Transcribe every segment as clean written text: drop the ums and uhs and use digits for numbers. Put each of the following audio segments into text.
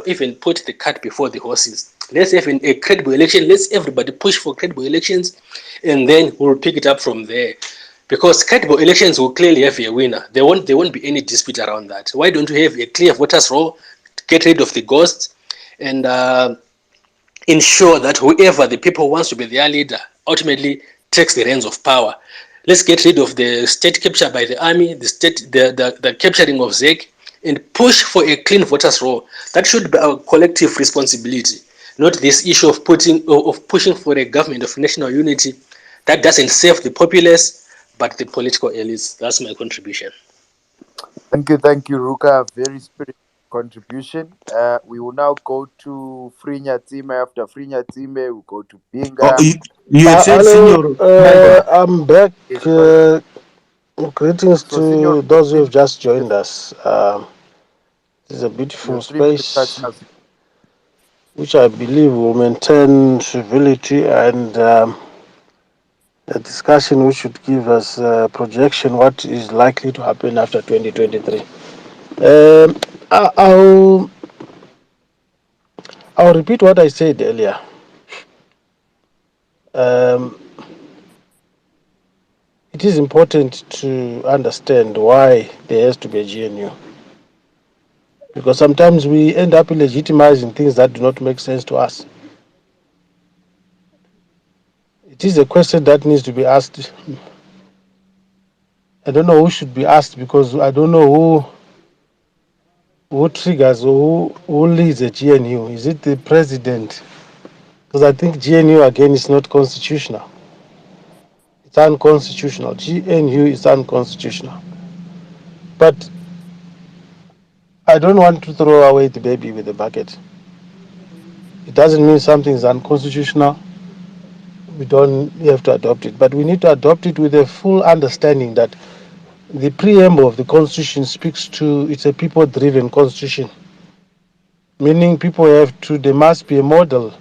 even put the cart before the horses. Let's have a credible election. Let's everybody push for credible elections, and then we'll pick it up from there. Because credible elections will clearly have a winner. There won't be any dispute around that. Why don't we have a clear voters roll, get rid of the ghosts, and ensure that whoever the people wants to be their leader ultimately takes the reins of power. Let's get rid of the state capture by the army, the capturing of ZEC, and push for a clean voters roll. That should be our collective responsibility, not this issue of pushing for a government of national unity that doesn't serve the populace but the political elites. That's my contribution. Thank you, Ruka. Very spirited contribution. We will now go to Frinya Time. After Frinya Time, we'll go to Oh, Binga. you had said Hello, senior member. I'm back. Yes, go ahead. Greetings So, Senior, to those who have just the, joined us. This is a your beautiful 3 minutes starts space, now. which I believe will maintain civility and a discussion which should give us a projection what is likely to happen after 2023. Um, I- I'll, I'll repeat what I said earlier. Um, it is important to understand why there has to be a GNU. Because sometimes we end up legitimizing things that do not make sense to us. It is a question that needs to be asked. I don't know who should be asked because I don't know who triggers or who leads a GNU. Is it the president? Because I think GNU again is not constitutional. It's unconstitutional. GNU is unconstitutional. But I don't want to throw away the baby with the bucket. It doesn't mean something is unconstitutional. We don't have to adopt it, but we need to adopt it with a full understanding that the preamble of the constitution speaks to it's a people-driven constitution, meaning people there must be a model.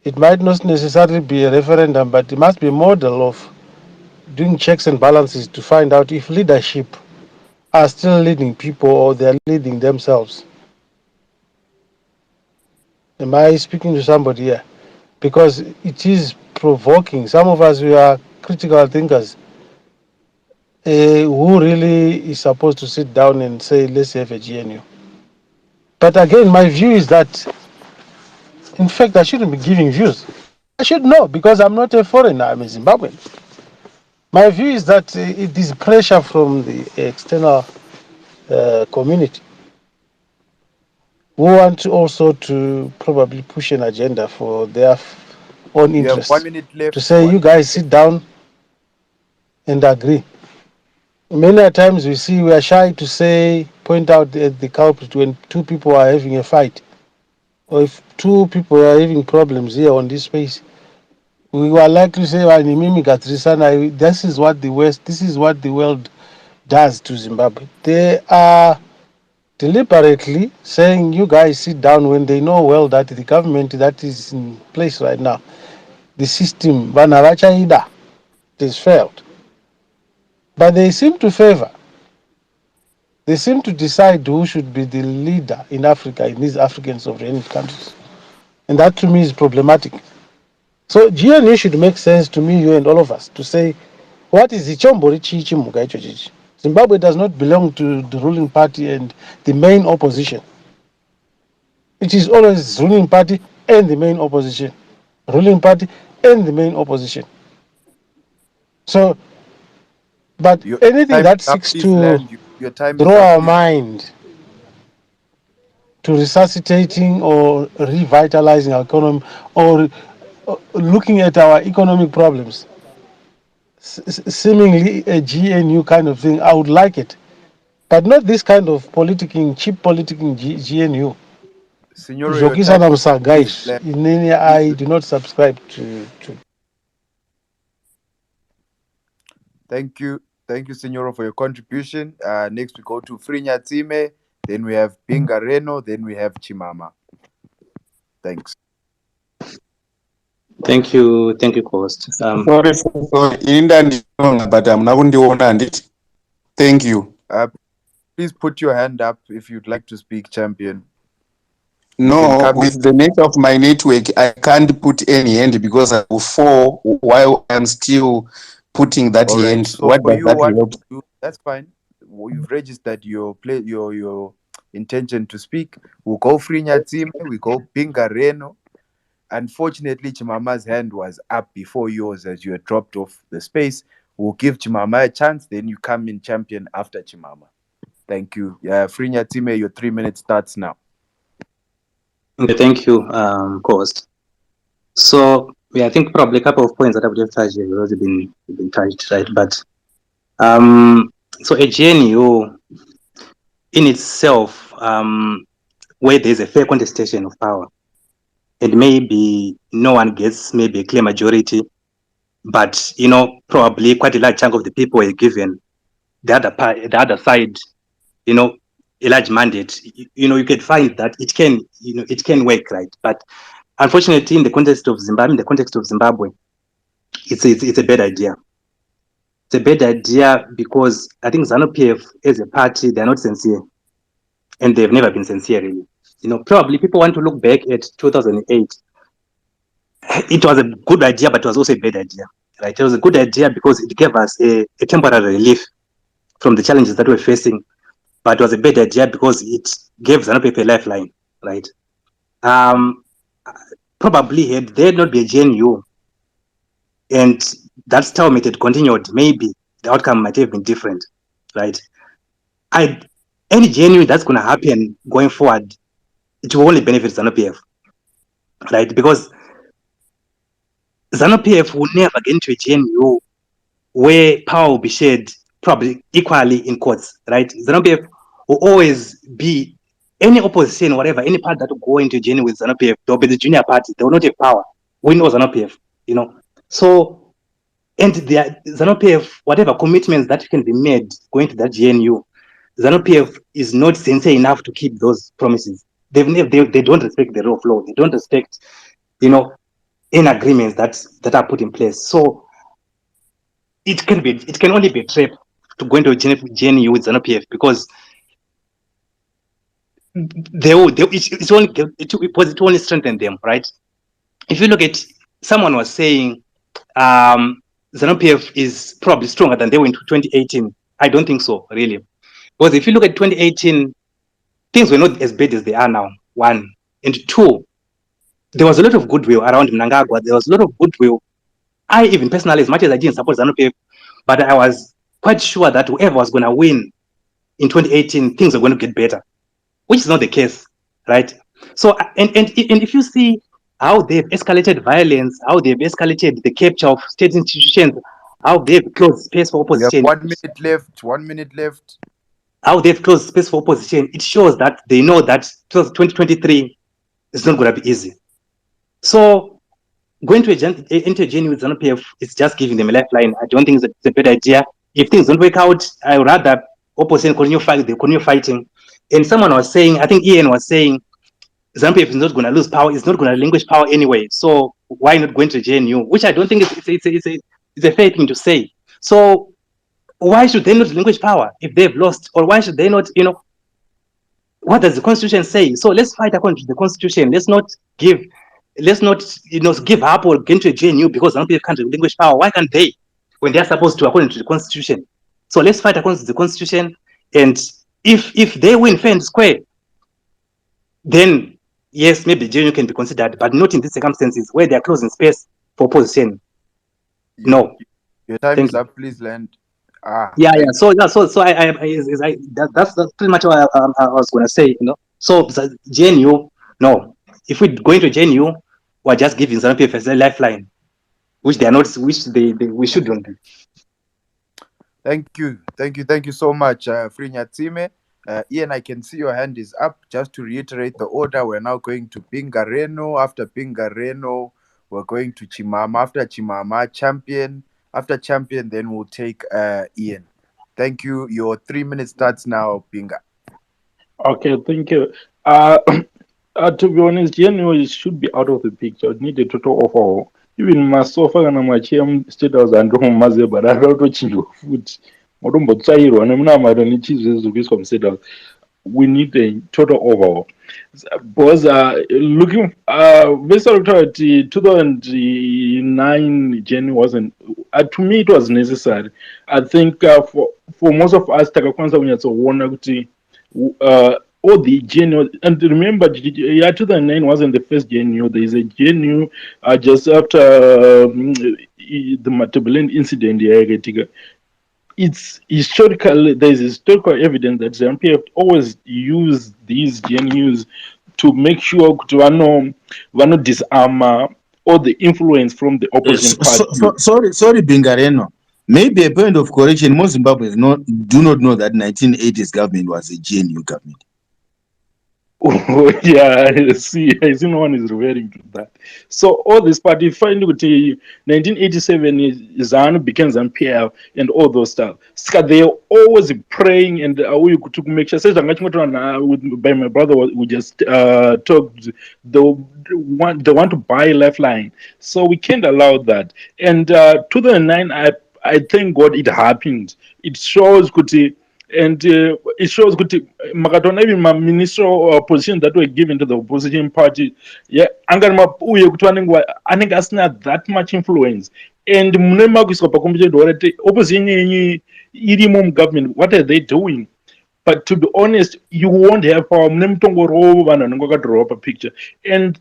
It might not necessarily be a referendum, but it must be a model of doing checks and balances to find out if leadership are still leading people or they're leading themselves. Am I speaking to somebody here? Because it is provoking. Some of us, we are critical thinkers. Who really is supposed to sit down and say, let's have a GNU? But again, my view is that, in fact, I shouldn't be giving views. I should know because I'm not a foreigner, I'm a Zimbabwean. My view is that it is pressure from the external community who want also to probably push an agenda for their own You have 1 interests. minute left. To say, you guys sit down and agree. Many times we are shy to say, point out the culprit when two people are having a fight. Or if two people are having problems here on this space, we were likely to say, well, this is what the world does to Zimbabwe. They are deliberately saying, you guys sit down when they know well that the government that is in place right now, the system, it has failed. But they seem to favor. They seem to decide who should be the leader in Africa, in these African sovereign countries. And that to me is problematic. So GNU should make sense to me, you and all of us, to say, what is the Chombori Chichi Mugaicho Chichi? Zimbabwe does not belong to the ruling party and the main opposition. It is always ruling party and the main opposition. Ruling party and the main opposition. So, but Your anything time is that up. seeks Please to land. Your time is draw up. our Please. mind to resuscitating or revitalizing our economy or looking at our economic problems, seemingly a GNU kind of thing, I would like it. But not this kind of politicking, cheap politicking GNU. Signora, your time. Zokisa Please Namsagaish. land. In any, Please. I do not subscribe to. Thank you. Thank you, Signora, for your contribution. Next, we go to Frinya Time. Then we have Binga Reno. Then we have Chimama. Thanks. Thank you, Coast. Sorry. Indandinonga, but hamuna kundiona handiti. Thank you. Please put your hand up if you'd like to speak, champion. No, come in. with the nature of my network, I can't put any hand because I have 4 while I'm still putting that All right. hand. So What for does you, that what help? you do, that's fine. You've registered your intention to speak. We'll go Frinya team. We go Binga Reno. Unfortunately, Chimama's hand was up before yours as you had dropped off the space. We'll give Chimama a chance. Then you come in champion after Chimama. Thank you. Frinya team, your 3 minutes starts now. Okay, thank you, Coast. So yeah, I think probably a couple of points that I would have touched have already been touched, right? But so a GNU in itself, where there's a fair contestation of power, and maybe no one gets maybe a clear majority, but probably quite a large chunk of the people were given the other side, a large mandate. You can find that it can work, right? But unfortunately, in the context of Zimbabwe, it's a bad idea. It's a bad idea because I think Zanu PF as a party, they're not sincere, and they've never been sincere, really. Probably people want to look back at 2008. It was a good idea, but it was also a bad idea, right? It was a good idea because it gave us a temporary relief from the challenges that we're facing, but it was a bad idea because it gave Zanu PF a lifeline, right? Probably had there not be a GNU and that stalemate had continued, maybe the outcome might have been different, right? Any GNU that's going to happen going forward, it will only benefit Zanu PF, right? Because Zanu PF will never get into a GNU where power will be shared probably equally in courts, right? Zanu PF will always be any opposition, whatever, any part that will go into GNU with Zanu PF, they'll be the junior party, they will not have power. We know Zanu PF, So, and the Zanu PF, whatever commitments that can be made going to that GNU, Zanu PF is not sincere enough to keep those promises. They don't respect the rule of law. They don't respect, any agreements that are put in place. So it can only be a trap to go into a GNU with Zanu PF because it only strengthen them, right? If you look at, someone was saying Zanu PF is probably stronger than they were in 2018. I don't think so, really. Because if you look at 2018, things were not as bad as they are now, one. And two, there was a lot of goodwill around Mnangagwa. There was a lot of goodwill. I even personally, as much as I didn't support Zanu PF, but I was quite sure that whoever was going to win in 2018, things were going to get better, which is not the case, right? So, and if you see how they've escalated violence, how they've escalated the capture of state institutions, how they've closed space for We have opposition. 1 minute left. 1 minute left. How they've closed space for opposition, it shows that they know that 2023 is not going to be easy. So going to into a GNU with Zanu PF is just giving them a lifeline. I don't think it's a bad idea. If things don't work out, I would rather opposition continue fighting. And someone was saying, I think Ian was saying, Zanu PF is not going to lose power. It's not going to relinquish power anyway. So why not going to GNU? Which I don't think it's a fair thing to say. So why should they not relinquish power if they've lost? Or why should they not, what does the Constitution say? So let's fight according to the Constitution. Let's not give up or get into a GNU because some people can't relinquish power. Why can't they, when they're supposed to, according to the Constitution? So let's fight according to the Constitution. And if they win fair and square, then yes, maybe GNU can be considered, but not in these circumstances where they are closing space for opposition. No. Your time is up. Please land. Yeah. So that's pretty much what I was going to say. So GNU, no. If we go into GNU, we're just giving Zanu PF a lifeline, which they are not, which we shouldn't do. Thank you so much, Frinya Time. Ian, I can see your hand is up. Just to reiterate the order, we're now going to Pingareno. After Pingareno, we're going to Chimama. After Chimama, Champion. After Champion, then we'll take Ian. Thank you. Your 3 minutes starts now, Pinga. Okay, thank you. To be honest, GNU should be out of the picture. It need a total overhaul. Even masofa kana machia status and maze barara to chinjo food. Modombo tsairwa nemuna mara nichizwe zubiswa mstatus. we need a total overhaul. Because looking, based on 2009 January wasn't, to me it was necessary. I think for most of us, takakwanza kunyatsoona kuti all the GNU, and remember, yeah, 2009 wasn't the first GNU. There is a GNU just after the Matabelen incident. Yeah, it's historical. There is historical evidence that ZANU-PF always use these GNUs to make sure to disarm all the influence from the opposition party. Sorry, Bingareno. Maybe a point of correction. Most Zimbabweans do not know that 1980s government was a GNU government. Oh, yeah, I see no one is referring to that. So all this party, finally, 1987 ZANU became ZANU-PF and all those stuff. So they are always praying and we could make sure. By my brother, we just talked. They want to buy Lifeline, so we can't allow that. And 2009, I thank God it happened. It shows kuti. And it shows good makatona even my ministerial position that were given to the opposition party. Yeah, angarima uye kuti anenge asina that much influence. And munema kuiswa pakombidza dorate opposition yenyu irimo government. What are they doing? But to be honest, you won't have power. Mune mutongoro vanhu vanenge vakadhorowa picture. And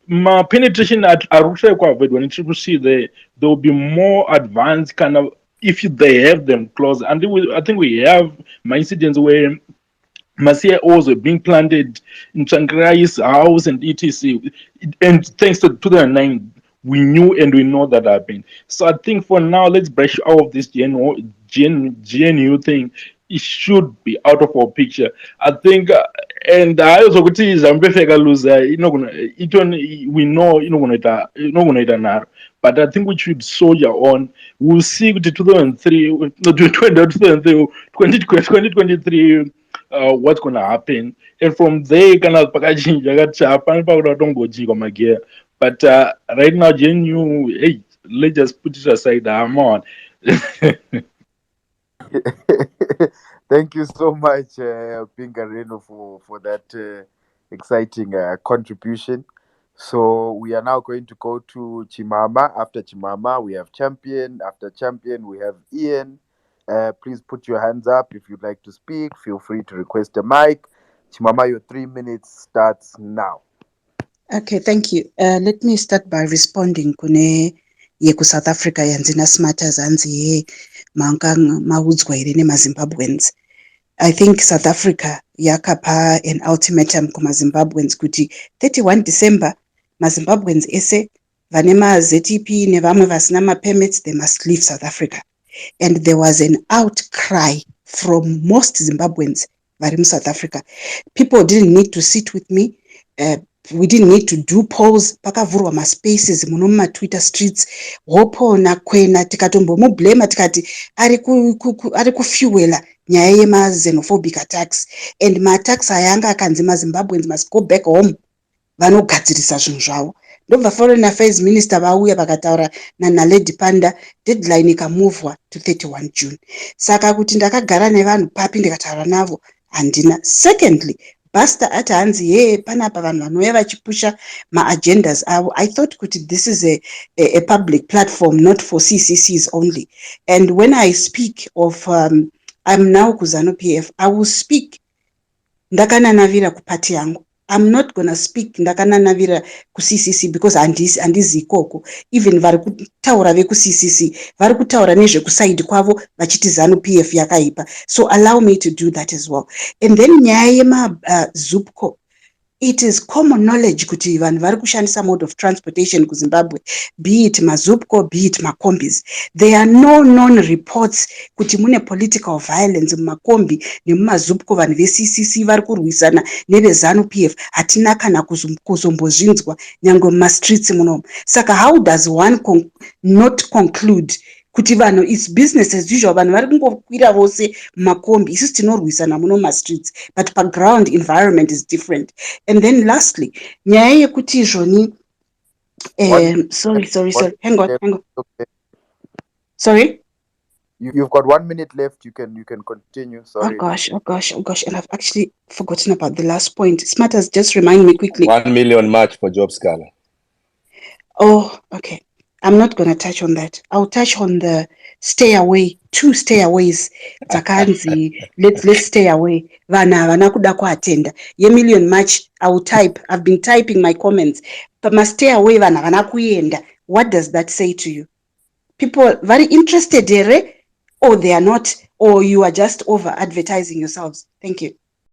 my penetration at Arusha when you see there will be more advanced kind of if they have them close. And I think we have my incidents where Masia also being planted in Changrai's house and etc. And thanks to 2009, we knew and we know that happened. So I think for now, let's brush out of this GNU thing. It should be out of our picture. I think, and I also could see Zambia loser. We know but I think we should soldier on. We'll see the 2023 what's gonna happen, and from there packaging but right now GNU, hey, let's just put it aside. I'm on. Thank you so much, Pingareno, for that exciting contribution. So we are now going to go to Chimama. After Chimama, we have Champion. After Champion, we have Ian. Please put your hands up if you'd like to speak. Feel free to request a mic. Chimama, your 3 minutes starts now. Okay, thank you. Let me start by responding kune yeku South Africa yanzina smart zanzi mankang maudzwa ire nemazimbabweans. I think South Africa yakapa an ultimatum kuma Zimbabweans kuti 31 December mazimbabweans ese vanema ZTP nevamwe vasina ma-permits, they must leave South Africa. And there was an outcry from most Zimbabweans vari South Africa. People didn't need to sit with me. We didn't need to do polls. Pakavurwa ma spaces muno muma Twitter streets. Hopona kwena tikatombomublema tikati ari kufuela nyaya yema xenophobic attacks. And ma attacks ayanga akanzi maZimbabweans must go back home. Vanogadzirisa zvinhu zvavo. Ndobva Foreign Affairs Minister vauya vakataura naNaledi Pandor, deadline ikamuvwa to 31 June. Saka kuti ndakagara nevanhu papi ndikataura navo handina. Secondly, Basta ati hanzi panapa vanhu vanouya vachipusha ma-agendas avo. I thought kuti this is a public platform, not for CCCs only. And when I speak of, I'm now kuZANU-PF, I will speak ndakananavira kupati yangu. I'm not going to speak ndakananavira ku CCC because handizi ikoko. Even vari kutaura veku CCC vari kutaura nezvekusaidi kwavo vachiti ZANU-PF yakaipa. So allow me to do that as well. And then nyaya yema ZUPCO, it is common knowledge kuti vanhu vari kushandisa mode of transportation ku Zimbabwe, be it mazupco, be it makombis. There are no known reports kuti mune political violence mumakombi nemumazupco. Vanhu veCCC vari kurwisana neveZANU-PF hatina kana kuzombozvinzwa nyangwe mumastreets munomu. Saka how does one not conclude kuti vanhu it's business as usual, vanhu vari kungokwira vose mumakombi, isusu tinorwisana muno mumastreets, but pa ground environment is different. And then lastly, nyaya yekuti izvoni sorry, hang on. Okay. Sorry? You've got 1 minute left. You can continue. Oh Sorry. gosh, oh gosh, oh gosh. And I've actually forgotten about the last point. Smarters, just remind me quickly. 1 million march for job scala. Oh, okay. I'm not going to touch on that. I'll touch on the stay away, 2 stayaways. Zakanzi, let's stay away. Vana kuda kuatenda. Ye million match, I will type. I've been typing my comments. But must stay away vana kuyenda. What does that say to you? People very interested, or they are not, or you are just over advertising yourselves. Thank you.